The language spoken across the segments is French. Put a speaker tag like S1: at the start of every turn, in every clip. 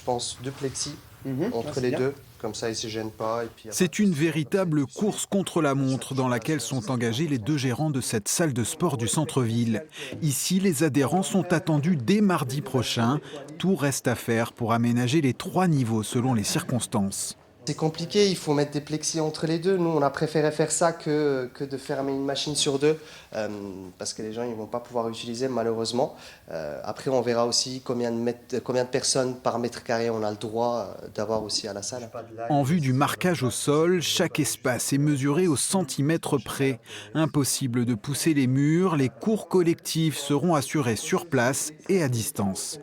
S1: Je pense 2 plexis entre
S2: c'est
S1: les
S2: bien.
S1: deux, comme ça ils ne se gênent pas. Et puis,
S3: C'est une véritable course contre la montre dans laquelle sont engagés les 2 gérants de cette salle de sport du centre-ville. Ici, les adhérents sont attendus dès mardi prochain. Tout reste à faire pour aménager les 3 niveaux selon les circonstances.
S1: c'est compliqué, il faut mettre des plexis entre les deux. Nous, on a préféré faire ça que de fermer une machine sur deux, parce que les gens ne vont pas pouvoir utiliser malheureusement. Après, on verra aussi combien de personnes par mètre carré on a le droit d'avoir aussi à la salle.
S3: En vue du marquage au sol, chaque espace est mesuré au centimètre près. Impossible de pousser les murs, les cours collectifs seront assurés sur place et à distance.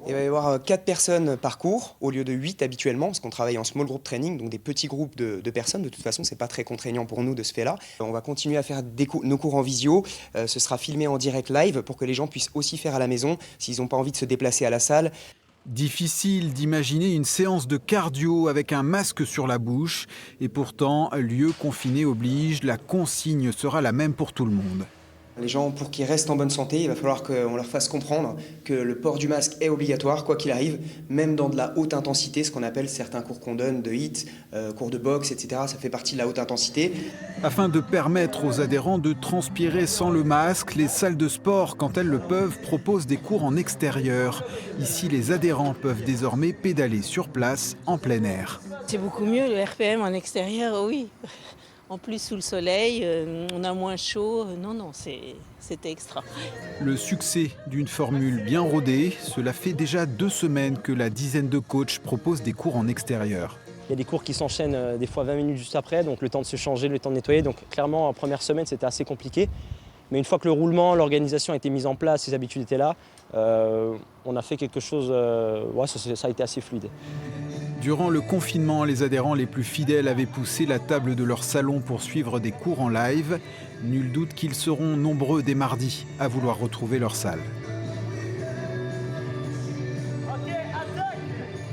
S2: Il va y avoir 4 personnes par cours, au lieu de 8 habituellement, parce qu'on travaille en small group training, donc des petits groupes de personnes. De toute façon, ce n'est pas très contraignant pour nous de ce fait-là. On va continuer à faire nos cours en visio. Ce sera filmé en direct live pour que les gens puissent aussi faire à la maison, s'ils n'ont pas envie de se déplacer à la salle.
S3: Difficile d'imaginer une séance de cardio avec un masque sur la bouche. Et pourtant, lieu confiné oblige, la consigne sera la même pour tout le monde.
S2: Les gens, pour qu'ils restent en bonne santé, il va falloir qu'on leur fasse comprendre que le port du masque est obligatoire, quoi qu'il arrive, même dans de la haute intensité, ce qu'on appelle certains cours qu'on donne de HIIT, cours de boxe, etc. Ça fait partie de la haute intensité.
S3: Afin de permettre aux adhérents de transpirer sans le masque, les salles de sport, quand elles le peuvent, proposent des cours en extérieur. Ici, les adhérents peuvent désormais pédaler sur place, en plein air.
S4: C'est beaucoup mieux le RPM en extérieur, oui. En plus, sous le soleil, on a moins chaud. Non, c'était extra.
S3: Le succès d'une formule bien rodée, cela fait déjà 2 semaines que la dizaine de coachs proposent des cours en extérieur.
S5: Il y a des cours qui s'enchaînent des fois 20 minutes juste après, donc le temps de se changer, le temps de nettoyer. Donc clairement, en première semaine, c'était assez compliqué. Mais une fois que le roulement, l'organisation a été mise en place, les habitudes étaient là, on a fait quelque chose, ça a été assez fluide.
S3: Durant le confinement, les adhérents les plus fidèles avaient poussé la table de leur salon pour suivre des cours en live. Nul doute qu'ils seront nombreux dès mardi à vouloir retrouver leur salle.